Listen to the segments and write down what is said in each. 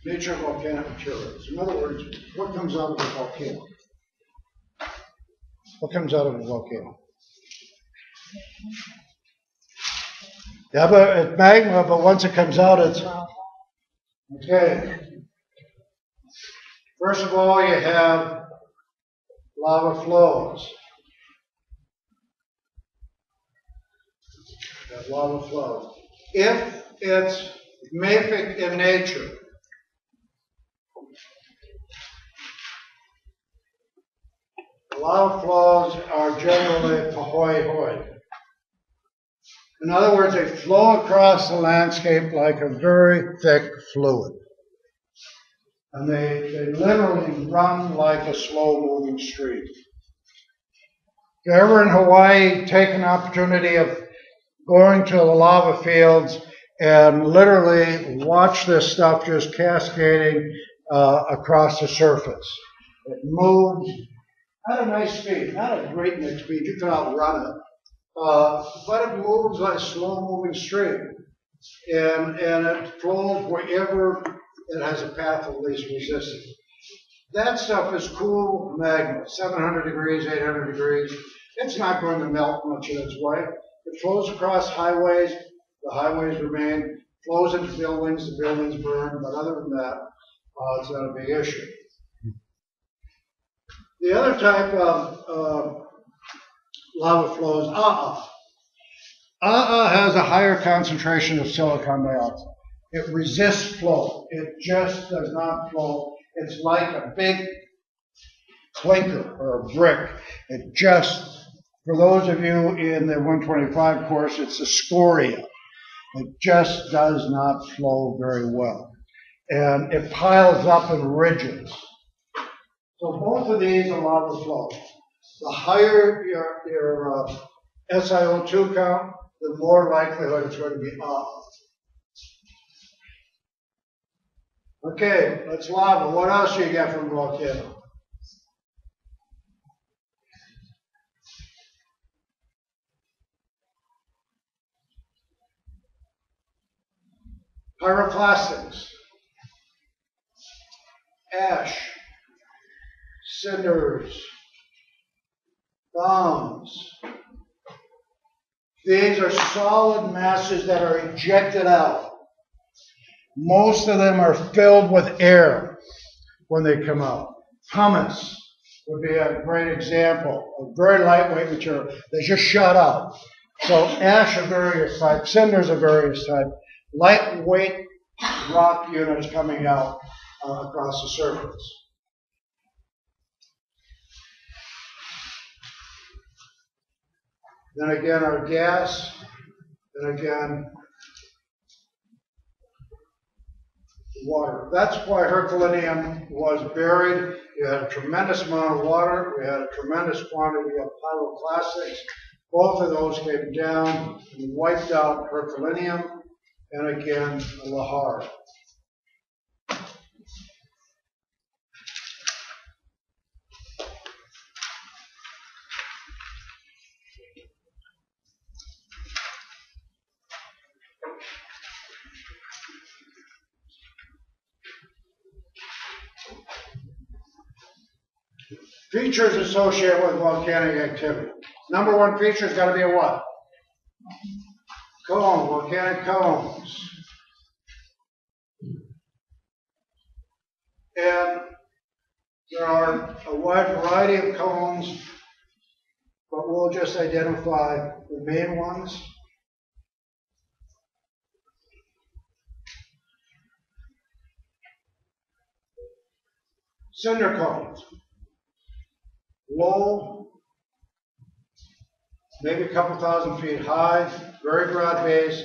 Nature of volcanic materials. In other words, what comes out of a volcano? What comes out of a volcano? Yeah, but it's magma, but once it comes out, it's... Okay. First of all, you have lava flows. You have lava flows. If it's mafic in nature, lava flows are generally pahoehoe. In other words, they flow across the landscape like a very thick fluid. And they literally run like a slow-moving stream. If you're ever in Hawaii, take an opportunity of going to the lava fields and literally watch this stuff just cascading across the surface. It moves at a nice speed, not a breakneck speed, you can outrun it, but it moves like a slow-moving stream, and it flows wherever it has a path of least resistance. That stuff is cool magma, 700 degrees, 800 degrees. It's not going to melt much in its way. It flows across highways, the highways remain, flows into buildings, the buildings burn, but other than that, it's not a big issue. The other type of lava flows, has a higher concentration of silicon dioxide. It resists flow. It just does not flow. It's like a big clinker or a brick. It just, for those of you in the 125 course, it's a scoria. It just does not flow very well. And it piles up in ridges. So both of these are lava flows. The higher your SiO2 count, the more likelihood it's going to be up. Okay, that's lava. What else do you get from a volcano? Pyroclastics, ash, cinders, bombs. These are solid masses that are ejected out. Most of them are filled with air when they come out. Pumice would be a great example, a very lightweight material. They just shut out. So ash of various types, cinders of various types, lightweight rock units coming out across the surface. Then again, our gas. Then again, water. That's why Herculaneum was buried. You had a tremendous amount of water. We had a tremendous quantity of pyroclastics. Both of those came down and wiped out Herculaneum, and again, lahar. Features associated with volcanic activity. Number one feature has got to be a what? Cone, volcanic cones. And there are a wide variety of cones, but we'll just identify the main ones. Cinder cones. Low, maybe a couple thousand feet high, very broad base.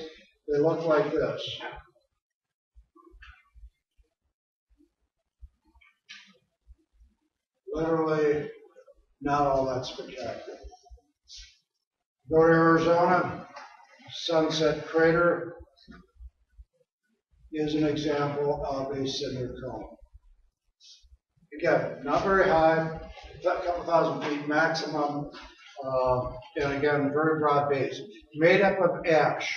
They look like this. Literally not all that spectacular. Go to Arizona, Sunset Crater is an example of a cinder cone. Again, not very high, a couple thousand feet maximum, and again, very broad base. Made up of ash.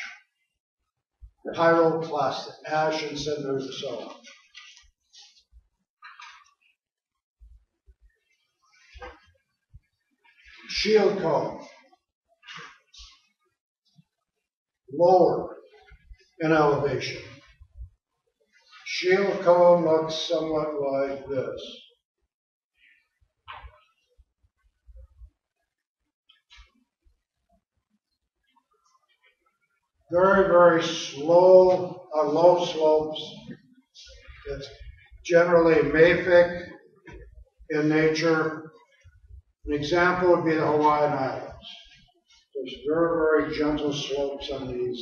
pyroclastic, ash and cinders and so on. Shield cone, lower in elevation. Shield cone looks somewhat like this. Very, very slow, low slopes. It's generally mafic in nature. An example would be the Hawaiian Islands. There's very, very gentle slopes on these.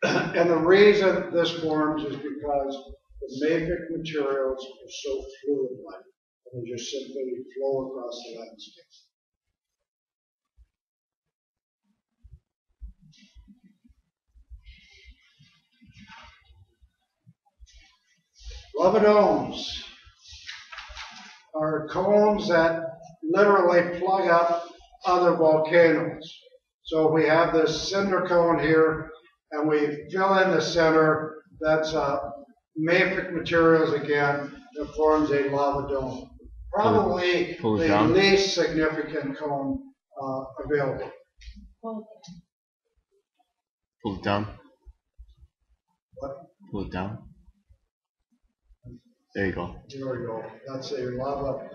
And the reason this forms is because the mafic materials are so fluid-like, and they just simply flow across the landscape. Lava domes are cones that literally plug up other volcanoes. So we have this cinder cone here, and we fill in the center. That's mafic materials again that forms a lava dome. Probably the least significant cone available. Pull it down. What? Pull it down. There you go. There we go. That's a lava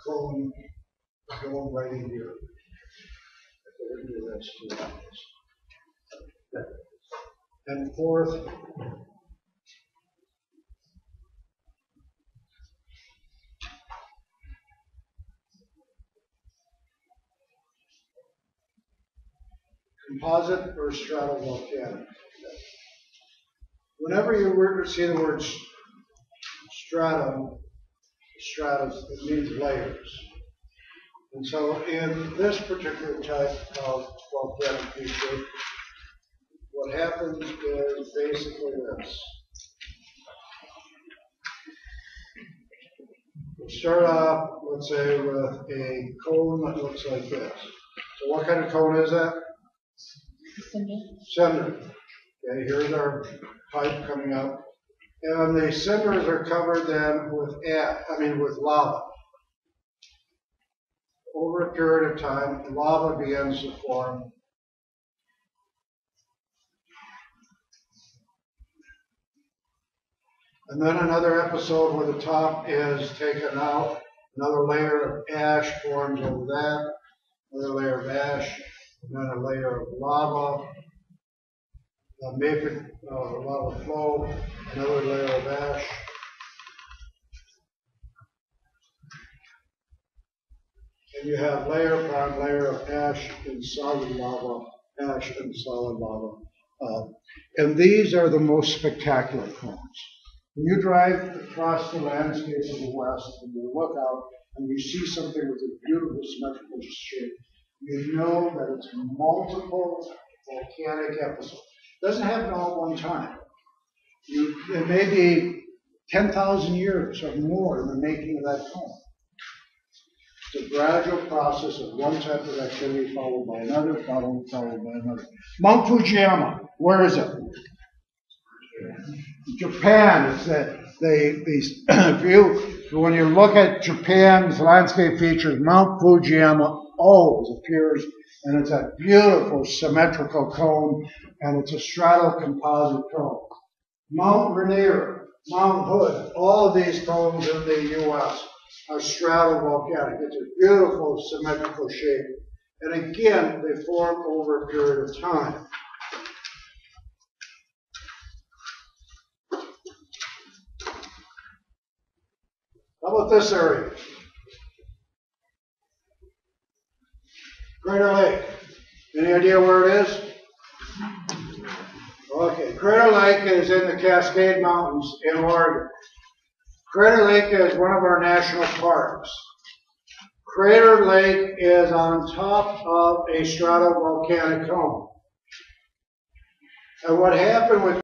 cone going right in here. And fourth, composite or stratovolcanic. Whenever you see the word stratum, stratus, it means layers. And so in this particular type of volcanic feature, what happens is basically this. We start off, let's say, with a cone that looks like this. So what kind of cone is that? Cinder. Okay, here's our pipe coming up. And the cinders are covered then with lava. Over a period of time, lava begins to form. And then another episode where the top is taken out, another layer of ash forms over that, another layer of ash, and then a layer of lava, mafic lava flow, another layer of ash. And you have layer upon layer of ash and solid lava, ash and solid lava. And these are the most spectacular cones. When you drive across the landscape of the West and you look out and you see something with a beautiful symmetrical shape, you know that it's multiple volcanic episodes. It doesn't happen all at one time. It may be 10,000 years or more in the making of that cone. It's a gradual process of one type of activity followed by another, followed by another. Mount Fujiyama, where is it? Japan. It's when you look at Japan's landscape features, Mount Fujiyama always appears, and it's a beautiful symmetrical cone, and it's a stratocomposite cone. Mount Rainier, Mount Hood, all of these cones in the U.S. are stratovolcanic. It's a beautiful symmetrical shape, and again, they form over a period of time. How about this area? Crater Lake. Any idea where it is? Okay, Crater Lake is in the Cascade Mountains in Oregon. Crater Lake is one of our national parks. Crater Lake is on top of a stratovolcanic cone. And what happened with